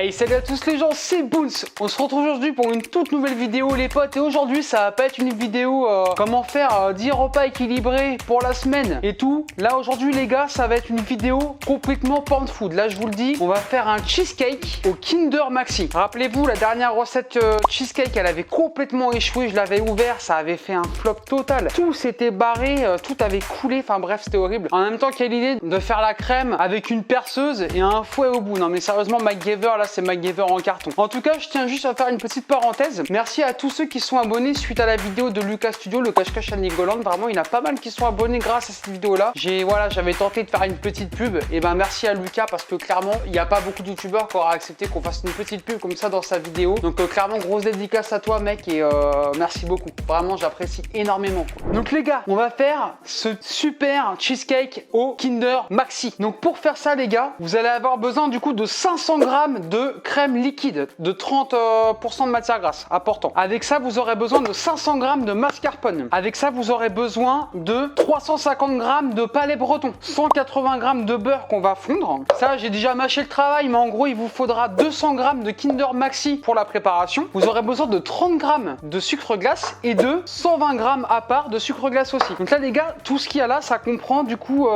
Hey, salut à tous les gens, c'est Boons. On se retrouve aujourd'hui pour une toute nouvelle vidéo les potes. Et aujourd'hui ça va pas être une vidéo comment faire 10 repas équilibrés pour la semaine et tout. Là aujourd'hui les gars, ça va être une vidéo complètement porn food. Là je vous le dis, on va faire un cheesecake au Kinder Maxi. Rappelez-vous, la dernière recette cheesecake, elle avait complètement échoué. Je l'avais ouvert, ça avait fait un flop total. Tout s'était barré, tout avait coulé. Enfin bref, c'était horrible. En même temps, quelle idée de faire la crème avec une perceuse et un fouet au bout. Non mais sérieusement, MacGyver, là c'est MacGyver en carton. En tout cas, je tiens juste à faire une petite parenthèse. Merci à tous ceux qui sont abonnés suite à la vidéo de Lucas Studio, le cache-cache à Legoland. Vraiment, il y en a pas mal qui sont abonnés grâce à cette vidéo-là. J'avais tenté de faire une petite pub. Et ben merci à Lucas parce que clairement, il n'y a pas beaucoup de youtubeurs qui auraient accepté qu'on fasse une petite pub comme ça dans sa vidéo. Donc clairement, grosse dédicace à toi mec et merci beaucoup. Vraiment, j'apprécie énormément. Donc les gars, on va faire ce super cheesecake au Kinder Maxi. Donc pour faire ça les gars, vous allez avoir besoin du coup de 500 grammes de crème liquide de 30% de matière grasse, important. Avec ça, vous aurez besoin de 500 grammes de mascarpone. Avec ça, vous aurez besoin de 350 grammes de palais breton, 180 grammes de beurre qu'on va fondre. Ça, j'ai déjà mâché le travail, mais en gros, il vous faudra 200 grammes de Kinder Maxi pour la préparation. Vous aurez besoin de 30 grammes de sucre glace et de 120 grammes à part de sucre glace aussi. Donc là, les gars, tout ce qu'il y a là, ça comprend du coup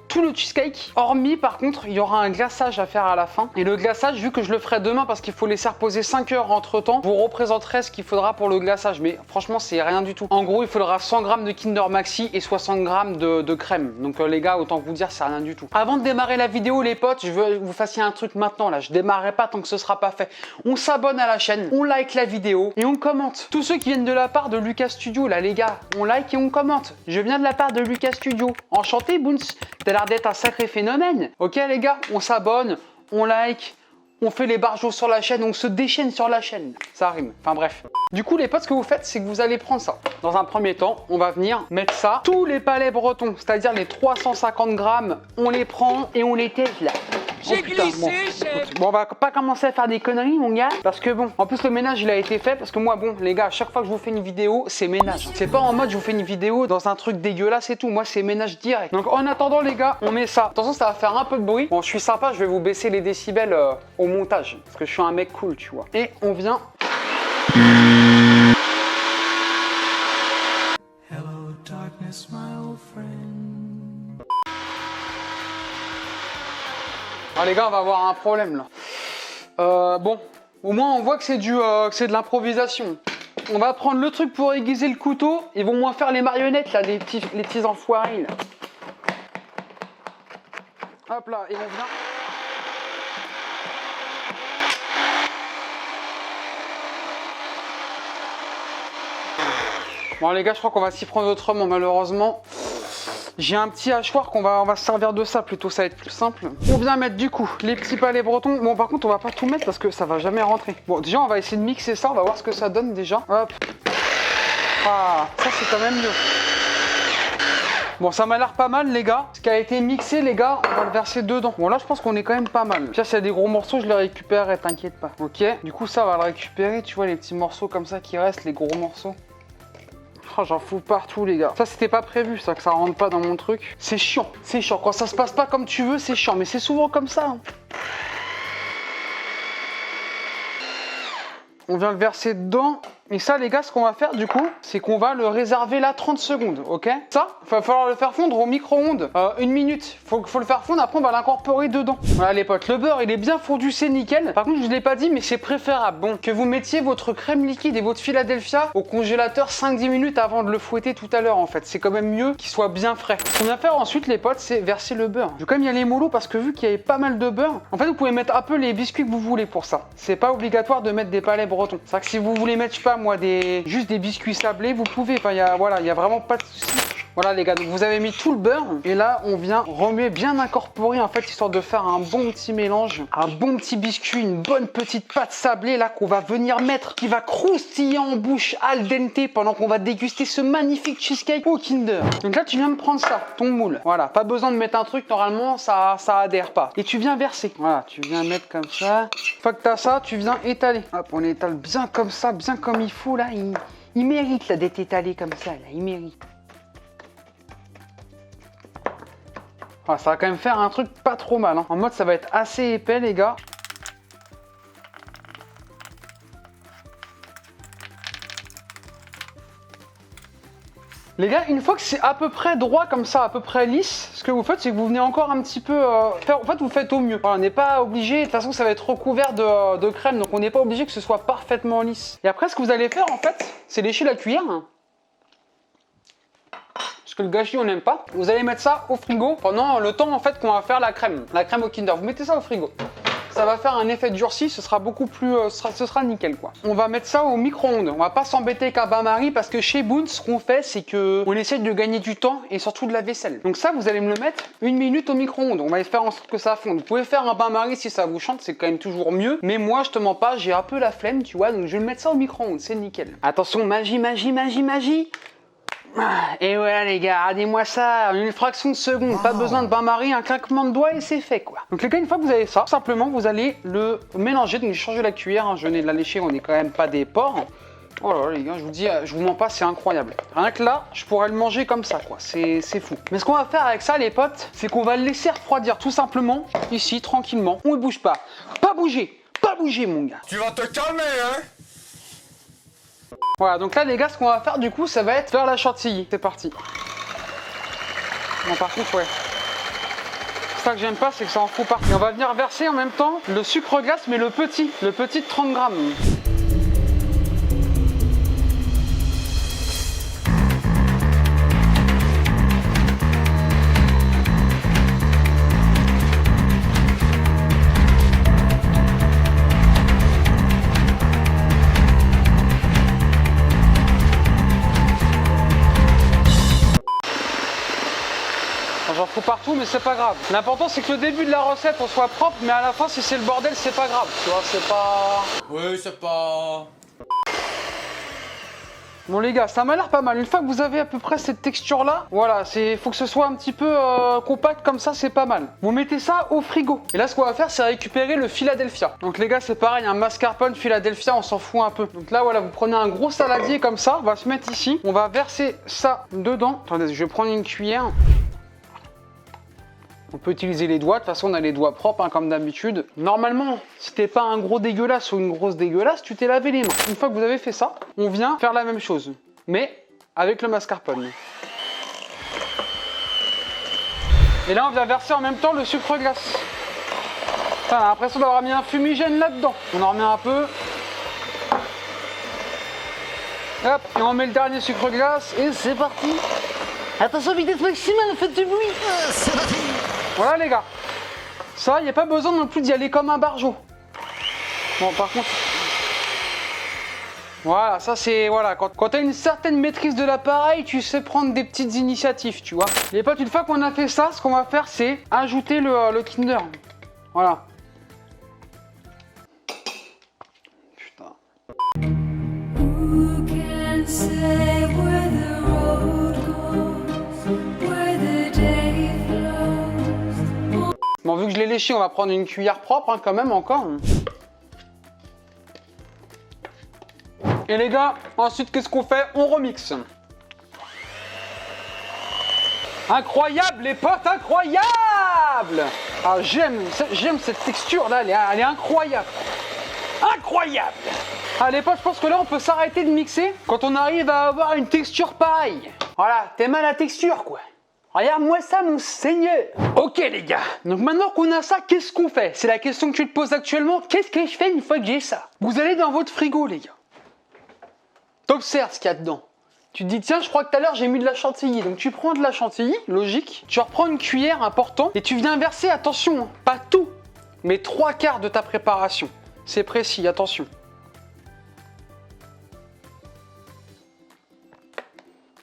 tout le cheesecake. Hormis, par contre, il y aura un glaçage à faire à la fin. Et le glaçage, vu que je le ferai demain parce qu'il faut laisser reposer 5 heures entre temps, vous représenterez ce qu'il faudra pour le glaçage. Mais franchement, c'est rien du tout. En gros, il faudra 100 grammes de Kinder Maxi et 60 grammes de crème. Donc les gars, autant vous dire, c'est rien du tout. Avant de démarrer la vidéo, les potes, je veux que vous fassiez un truc maintenant là. Je démarrerai pas tant que ce sera pas fait. On s'abonne à la chaîne, on like la vidéo et on commente. Tous ceux qui viennent de la part de Lucas Studio, là les gars, on like et on commente. Je viens de la part de Lucas Studio. Enchanté, Boons. T'as l'air d'être un sacré phénomène. Ok les gars, on s'abonne, on like. On fait les barjots sur la chaîne, on se déchaîne sur la chaîne. Ça rime. Enfin bref. Du coup, les potes, ce que vous faites, c'est que vous allez prendre ça. Dans un premier temps, on va venir mettre ça. Tous les palais bretons, c'est-à-dire les 350 grammes, on les prend et on les teste là. J'ai glissé, chef. Bon, on va pas commencer à faire des conneries, mon gars. Parce que bon, en plus, le ménage, il a été fait. Parce que moi, bon, les gars, à chaque fois que je vous fais une vidéo, c'est ménage. C'est pas en mode, je vous fais une vidéo dans un truc dégueulasse et tout. Moi, c'est ménage direct. Donc, en attendant, les gars, on met ça. Attention, ça va faire un peu de bruit. Bon, je suis sympa, je vais vous baisser les décibels au montage. Parce que je suis un mec cool, tu vois. Et on vient... Hello, darkness, my old friend. Ah les gars, on va avoir un problème là. Bon, au moins on voit que c'est de l'improvisation. On va prendre le truc pour aiguiser le couteau. Ils vont moins faire les marionnettes là, les petits enfoirés là. Hop là, et on vient. Bon les gars, je crois qu'on va s'y prendre autrement malheureusement. J'ai un petit hachoir on va se servir de ça plutôt, ça va être plus simple. On vient mettre du coup les petits palais bretons. Bon par contre on va pas tout mettre parce que ça va jamais rentrer. Bon déjà on va essayer de mixer ça, on va voir ce que ça donne déjà. Hop. Ah, ça c'est quand même mieux. Bon ça m'a l'air pas mal les gars. Ce qui a été mixé les gars, on va le verser dedans. Bon là je pense qu'on est quand même pas mal. Puis là s'il y a des gros morceaux je les récupérerai, t'inquiète pas. Ok, du coup ça on va le récupérer, tu vois les petits morceaux comme ça qui restent, les gros morceaux. Oh, j'en fous partout les gars. Ça c'était pas prévu ça, que ça rentre pas dans mon truc. C'est chiant, c'est chiant. Quand ça se passe pas comme tu veux, c'est chiant. Mais c'est souvent comme ça. Hein. On vient le verser dedans. Et ça les gars, ce qu'on va faire du coup, c'est qu'on va le réserver là 30 secondes, ok? Ça, il va falloir le faire fondre au micro-ondes 1 minute. Faut le faire fondre, après on va l'incorporer dedans. Voilà les potes, le beurre il est bien fondu, c'est nickel. Par contre je ne l'ai pas dit, mais c'est préférable bon, que vous mettiez votre crème liquide et votre Philadelphia au congélateur 5-10 minutes avant de le fouetter tout à l'heure en fait. C'est quand même mieux qu'il soit bien frais. Ce qu'on va faire ensuite les potes, c'est verser le beurre. Je vais quand même y aller mollo parce que vu qu'il y avait pas mal de beurre, en fait vous pouvez mettre un peu les biscuits que vous voulez pour ça. C'est pas obligatoire de mettre des palais bretons. C'est vrai que si vous voulez mettre, je sais pas moi, juste des biscuits sablés, vous pouvez. Enfin, il y a vraiment pas de souci. Voilà les gars, donc vous avez mis tout le beurre et là on vient remuer, bien incorporer en fait, histoire de faire un bon petit mélange, un bon petit biscuit, une bonne petite pâte sablée là qu'on va venir mettre, qui va croustiller en bouche al dente pendant qu'on va déguster ce magnifique cheesecake au Kinder. Donc là tu viens me prendre ça, ton moule, voilà, pas besoin de mettre un truc, normalement ça adhère pas. Et tu viens verser, voilà, tu viens mettre comme ça. Une fois que tu as ça, tu viens étaler. Hop, on étale bien comme ça, bien comme il faut là, il mérite là d'être étalé comme ça, là, il mérite. Ah, ça va quand même faire un truc pas trop mal. Hein. En mode, ça va être assez épais, les gars. Les gars, une fois que c'est à peu près droit comme ça, à peu près lisse, ce que vous faites, c'est que vous venez encore un petit peu faire... En fait, vous faites au mieux. Voilà, on n'est pas obligé, de toute façon, ça va être recouvert de crème, donc on n'est pas obligé que ce soit parfaitement lisse. Et après, ce que vous allez faire, en fait, c'est lécher la cuillère. Parce que le gâchis, on n'aime pas. Vous allez mettre ça au frigo pendant le temps, en fait, qu'on va faire la crème au Kinder. Vous mettez ça au frigo. Ça va faire un effet durci, ce sera beaucoup plus... ce sera nickel, quoi. On va mettre ça au micro-ondes. On va pas s'embêter avec un bain-marie parce que chez Boons, ce qu'on fait, c'est que on essaie de gagner du temps et surtout de la vaisselle. Donc ça, vous allez me le mettre 1 minute au micro-ondes. On va faire en sorte que ça fonde. Vous pouvez faire un bain-marie si ça vous chante, c'est quand même toujours mieux. Mais moi, je te mens pas, j'ai un peu la flemme, tu vois, donc je vais mettre ça au micro-ondes, c'est nickel. Attention, magie, magie, magie, magie. Et voilà les gars, regardez-moi ça, une fraction de seconde, pas besoin de bain-marie, un claquement de doigts et c'est fait quoi. Donc les gars, une fois que vous avez ça, simplement vous allez le mélanger, donc j'ai changé la cuillère, hein, je venais de la lécher, on n'est quand même pas des porcs. Oh là là les gars, je vous dis, je vous mens pas, c'est incroyable. Rien que là, je pourrais le manger comme ça quoi, c'est fou. Mais ce qu'on va faire avec ça les potes, c'est qu'on va le laisser refroidir tout simplement, ici, tranquillement, on ne bouge pas. Pas bouger mon gars. Tu vas te calmer, hein? Voilà, donc là les gars, ce qu'on va faire du coup, ça va être faire la chantilly. C'est parti. Bon, par contre, ouais. Ça que j'aime pas, c'est que ça en fout partout. Et on va venir verser en même temps le sucre glace, mais le petit de 30 grammes. J'en fous partout, mais c'est pas grave. L'important, c'est que le début de la recette, on soit propre, mais à la fin, si c'est le bordel, c'est pas grave. Tu vois, c'est pas... Oui, c'est pas... Bon les gars, ça m'a l'air pas mal. Une fois que vous avez à peu près cette texture-là, voilà, faut que ce soit un petit peu compact comme ça, c'est pas mal. Vous mettez ça au frigo. Et là, ce qu'on va faire, c'est récupérer le Philadelphia. Donc les gars, c'est pareil, un mascarpone Philadelphia, on s'en fout un peu. Donc là, voilà, vous prenez un gros saladier comme ça, on va se mettre ici. On va verser ça dedans. Attendez, je vais prendre une cuillère. On peut utiliser les doigts, de toute façon on a les doigts propres hein, comme d'habitude. Normalement, si t'es pas un gros dégueulasse ou une grosse dégueulasse, tu t'es lavé les mains. Une fois que vous avez fait ça, on vient faire la même chose, mais avec le mascarpone. Et là on vient verser en même temps le sucre glace. Putain, on a l'impression d'avoir mis un fumigène là-dedans. On en remet un peu. Hop, et on met le dernier sucre glace et c'est parti. Attention, vitesse maximale, faites du bruit. C'est parti. Voilà les gars, ça, il n'y a pas besoin non plus d'y aller comme un barjot. Bon, par contre, voilà, ça c'est, voilà, quand tu as une certaine maîtrise de l'appareil, tu sais prendre des petites initiatives, tu vois. Les potes, une fois qu'on a fait ça, ce qu'on va faire, c'est ajouter le Kinder. Voilà. Putain. Who can say where the road goes, where the day flows? Bon, vu que je l'ai léché, on va prendre une cuillère propre hein, quand même encore. Et les gars, ensuite qu'est-ce qu'on fait? On remixe. Incroyable les potes, incroyable! Ah, j'aime cette texture là, elle est incroyable. Incroyable! Ah les potes, je pense que là on peut s'arrêter de mixer quand on arrive à avoir une texture pareille. Voilà, t'aimes la texture quoi. Regarde-moi ça, mon seigneur. Ok les gars, donc maintenant qu'on a ça, qu'est-ce qu'on fait? C'est la question que tu te poses actuellement. Qu'est-ce que je fais une fois que j'ai ça? Vous allez dans votre frigo les gars. T'observes ce qu'il y a dedans. Tu te dis tiens, je crois que tout à l'heure j'ai mis de la chantilly. Donc tu prends de la chantilly, logique. Tu reprends une cuillère, important. Et tu viens verser, attention, hein, pas tout, mais 3/4 de ta préparation. C'est précis, attention.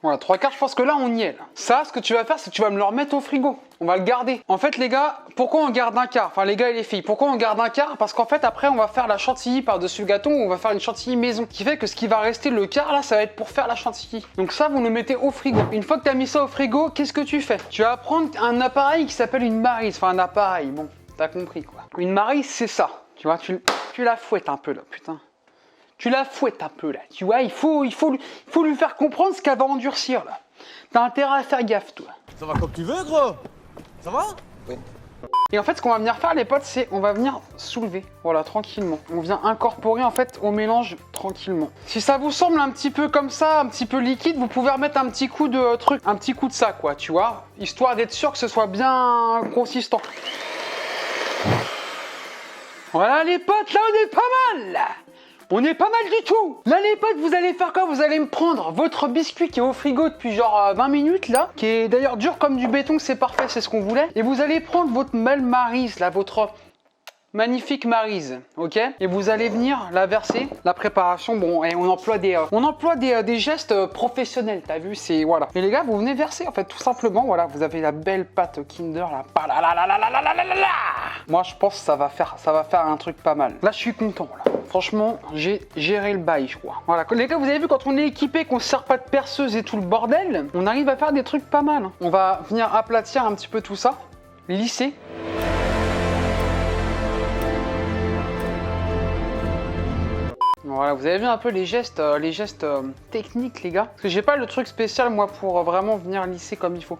Voilà, 3/4, je pense que là, on y est. Là. Ça, ce que tu vas faire, c'est que tu vas me le remettre au frigo. On va le garder. En fait, les gars, pourquoi on garde un quart? Enfin, les gars et les filles, pourquoi on garde un quart? Parce qu'en fait, après, on va faire la chantilly par-dessus le gâteau, on va faire une chantilly maison. Qui fait que ce qui va rester, le quart, là, ça va être pour faire la chantilly. Donc ça, vous le mettez au frigo. Une fois que tu as mis ça au frigo, qu'est-ce que tu fais? Tu vas prendre un appareil qui s'appelle une maryse. Enfin, un appareil, bon, t'as compris, quoi. Une maryse, c'est ça. Tu vois, tu la fouettes un peu, là, putain. Tu la fouettes un peu, là. Tu vois, il faut lui faire comprendre ce qu'elle va endurcir, là. T'as intérêt à faire gaffe, toi. Ça va comme tu veux, gros. Ça va? Oui. Et en fait, ce qu'on va venir faire, les potes, c'est on va venir soulever, voilà, tranquillement. On vient incorporer en fait au mélange tranquillement. Si ça vous semble un petit peu comme ça, un petit peu liquide, vous pouvez remettre un petit coup de truc, un petit coup de ça, quoi, tu vois, histoire d'être sûr que ce soit bien consistant. Voilà, les potes, là, on est pas mal, là. On est pas mal du tout. Là les potes, vous allez faire quoi? Vous allez me prendre votre biscuit qui est au frigo depuis genre 20 minutes là, qui est d'ailleurs dur comme du béton, c'est parfait, c'est ce qu'on voulait. Et vous allez prendre votre belle maryse là, votre magnifique maryse, ok? Et vous allez venir la verser. La préparation, bon, et on emploie des gestes professionnels, t'as vu? C'est voilà. Et les gars, vous venez verser en fait, tout simplement. Voilà, vous avez la belle pâte Kinder là. Moi, je pense que ça va faire un truc pas mal. Là, je suis content là. Franchement, j'ai géré le bail, je crois. Voilà, les gars, vous avez vu, quand on est équipé, qu'on ne sert pas de perceuse et tout le bordel, on arrive à faire des trucs pas mal. On va venir aplatir un petit peu tout ça, lisser. Voilà, vous avez vu un peu les gestes techniques, les gars. Parce que j'ai pas le truc spécial, moi, pour vraiment venir lisser comme il faut.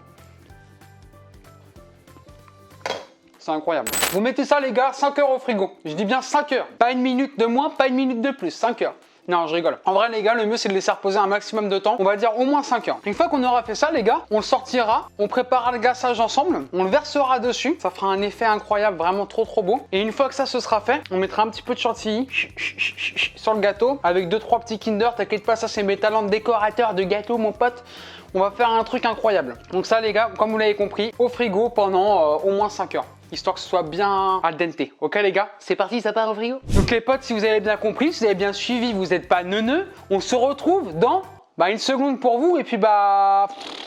C'est incroyable. Vous mettez ça, les gars, 5 heures au frigo. Je dis bien 5 heures. Pas une minute de moins, pas une minute de plus. 5 heures. Non, je rigole. En vrai, les gars, le mieux, c'est de laisser reposer un maximum de temps. On va dire au moins 5 heures. Une fois qu'on aura fait ça, les gars, on le sortira, on préparera le glaçage ensemble, on le versera dessus. Ça fera un effet incroyable, vraiment trop beau. Et une fois que ça se sera fait, on mettra un petit peu de chantilly sur le gâteau avec 2-3 petits Kinder. T'inquiète pas, ça, c'est mes talents de décorateur de gâteau, mon pote. On va faire un truc incroyable. Donc ça, les gars, comme vous l'avez compris, au frigo pendant au moins 5 heures. Histoire que ce soit bien al dente. Ok les gars, c'est parti, ça part au frigo. Donc les potes, si vous avez bien compris, si vous avez bien suivi, vous n'êtes pas neuneux, on se retrouve dans une seconde pour vous et puis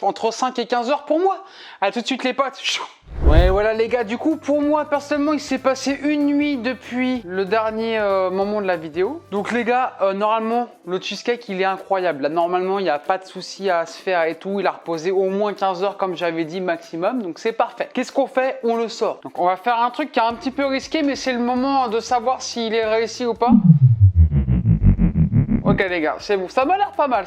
entre 5 et 15 heures pour moi. A tout de suite les potes. Ouais, voilà les gars, du coup pour moi personnellement il s'est passé une nuit depuis le dernier moment de la vidéo. Donc les gars, normalement le cheesecake il est incroyable. Là normalement il n'y a pas de souci à se faire et tout. Il a reposé au moins 15 heures comme j'avais dit maximum, donc c'est parfait. Qu'est-ce qu'on fait? On le sort. Donc on va faire un truc qui est un petit peu risqué, mais c'est le moment de savoir s'il est réussi ou pas. Ok les gars, c'est bon, ça m'a l'air pas mal,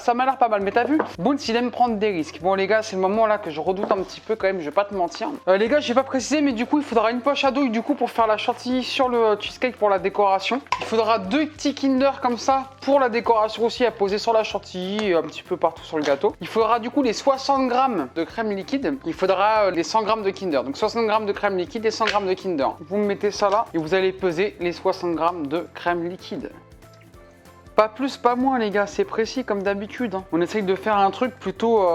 mais t'as vu, Boons il aime prendre des risques. Bon les gars, c'est le moment là que je redoute un petit peu quand même, je vais pas te mentir. Les gars, j'ai pas précisé, mais du coup il faudra une poche à douille du coup pour faire la chantilly sur le cheesecake pour la décoration. Il faudra 2 petits Kinder comme ça pour la décoration aussi à poser sur la chantilly et un petit peu partout sur le gâteau. Il faudra du coup les 60 grammes de crème liquide, il faudra les 100 grammes de Kinder. Donc 60 grammes de crème liquide et 100 grammes de Kinder. Vous me mettez ça là et vous allez peser les 60 grammes de crème liquide. Pas plus, pas moins les gars, c'est précis comme d'habitude. Hein. On essaye de faire un truc plutôt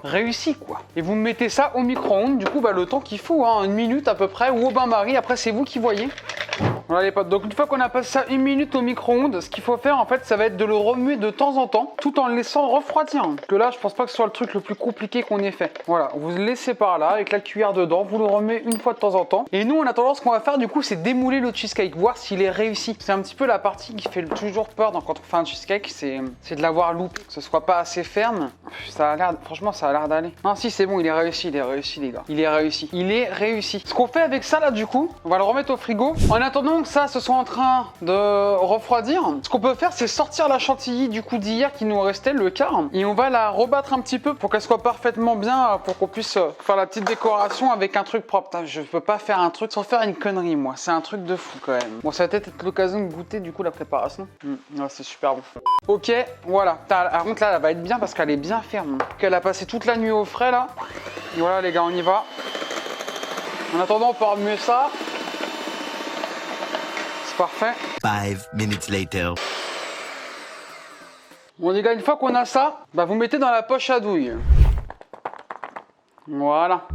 réussi quoi. Et vous me mettez ça au micro-ondes, du coup le temps qu'il faut, hein, 1 minute à peu près, ou au bain-marie, après c'est vous qui voyez. Voilà les potes, donc une fois qu'on a passé ça 1 minute au micro-ondes, ce qu'il faut faire en fait, ça va être de le remuer de temps en temps, tout en le laissant refroidir. Parce que là, je pense pas que ce soit le truc le plus compliqué qu'on ait fait. Voilà, vous le laissez par là, avec la cuillère dedans, vous le remuez une fois de temps en temps. Et nous, en attendant, ce qu'on va faire du coup, c'est démouler le cheesecake, voir s'il est réussi. C'est un petit peu la partie qui fait toujours peur quand on fait un cheesecake, c'est de l'avoir loupé, que ce soit pas assez ferme. Ça a l'air, franchement, ça a l'air d'aller. Non, si c'est bon, il est réussi les gars. Il est réussi. Ce qu'on fait avec ça là, du coup, on va le remettre au frigo. En attendant que ça se soit en train de refroidir, ce qu'on peut faire, c'est sortir la chantilly du coup d'hier qui nous restait, le quart, et on va la rebattre un petit peu pour qu'elle soit parfaitement bien, pour qu'on puisse faire la petite décoration avec un truc propre. Putain, je peux pas faire un truc sans faire une connerie, moi. C'est un truc de fou quand même. Bon, ça va peut-être être l'occasion de goûter du coup la préparation. Ouais, c'est super bon. Ok, voilà. Par contre là, elle va être bien parce qu'elle est bien ferme. Elle a passé toute la nuit au frais là. Et voilà les gars, on y va. En attendant, on peut remuer ça. C'est parfait. 5 minutes later. Bon les gars, une fois qu'on a ça, vous mettez dans la poche à douille. Voilà.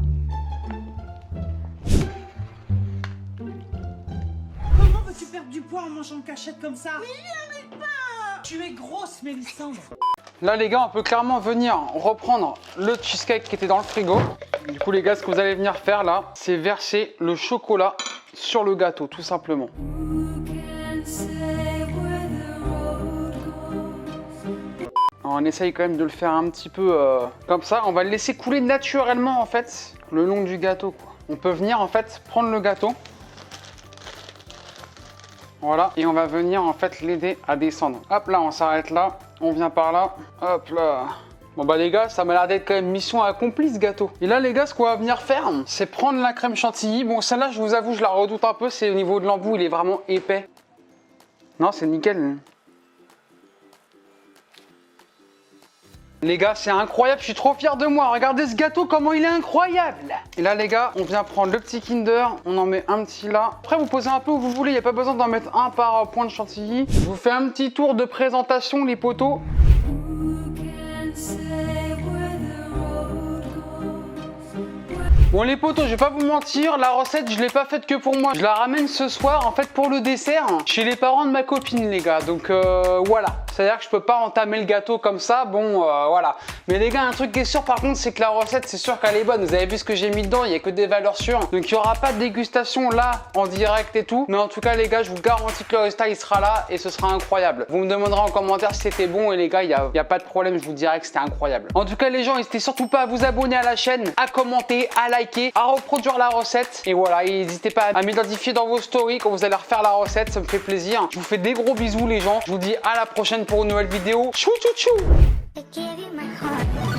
Comment veux-tu perdre du poids en mangeant de cachette comme ça? Mais il n'y arrive pas. Tu es grosse, Mélissandre. Là les gars, on peut clairement venir reprendre le cheesecake qui était dans le frigo. Du coup les gars, ce que vous allez venir faire là, c'est verser le chocolat sur le gâteau, tout simplement. Who can say where the road goes? Alors, on essaye quand même de le faire un petit peu comme ça. On va le laisser couler naturellement en fait le long du gâteau, quoi. On peut venir en fait prendre le gâteau. Voilà, et on va venir en fait l'aider à descendre. Hop là, on s'arrête là, on vient par là, hop là. Bon bah les gars, ça m'a l'air d'être quand même mission accomplie ce gâteau. Et là les gars, ce qu'on va venir faire, c'est prendre la crème chantilly. Bon celle-là, je vous avoue, je la redoute un peu, c'est au niveau de l'embout, il est vraiment épais. Non, c'est nickel. Les gars, c'est incroyable, je suis trop fier de moi. Regardez ce gâteau, comment il est incroyable. Et là les gars, on vient prendre le petit Kinder, on en met un petit là. Après vous posez un peu où vous voulez, il n'y a pas besoin d'en mettre un par point de chantilly. Je vous fais un petit tour de présentation les potos. Who can say where the road goes? Bon les potos, je vais pas vous mentir, la recette je l'ai pas faite que pour moi. Je la ramène ce soir en fait pour le dessert chez les parents de ma copine les gars. Donc voilà, c'est-à-dire que je peux pas entamer le gâteau comme ça, bon voilà. Mais les gars, un truc qui est sûr par contre, c'est que la recette c'est sûr qu'elle est bonne. Vous avez vu ce que j'ai mis dedans, il y a que des valeurs sûres. Donc il y aura pas de dégustation là en direct et tout. Mais en tout cas les gars, je vous garantis que le résultat il sera là et ce sera incroyable. Vous me demanderez en commentaire si c'était bon et les gars, il y a pas de problème, je vous dirai que c'était incroyable. En tout cas les gens, n'hésitez surtout pas à vous abonner à la chaîne, à commenter, à liker, à reproduire la recette. Et voilà, n'hésitez pas à m'identifier dans vos stories quand vous allez refaire la recette, ça me fait plaisir. Je vous fais des gros bisous les gens. Je vous dis à la prochaine pour une nouvelle vidéo. Tchou tchou tchou. I gave you my heart.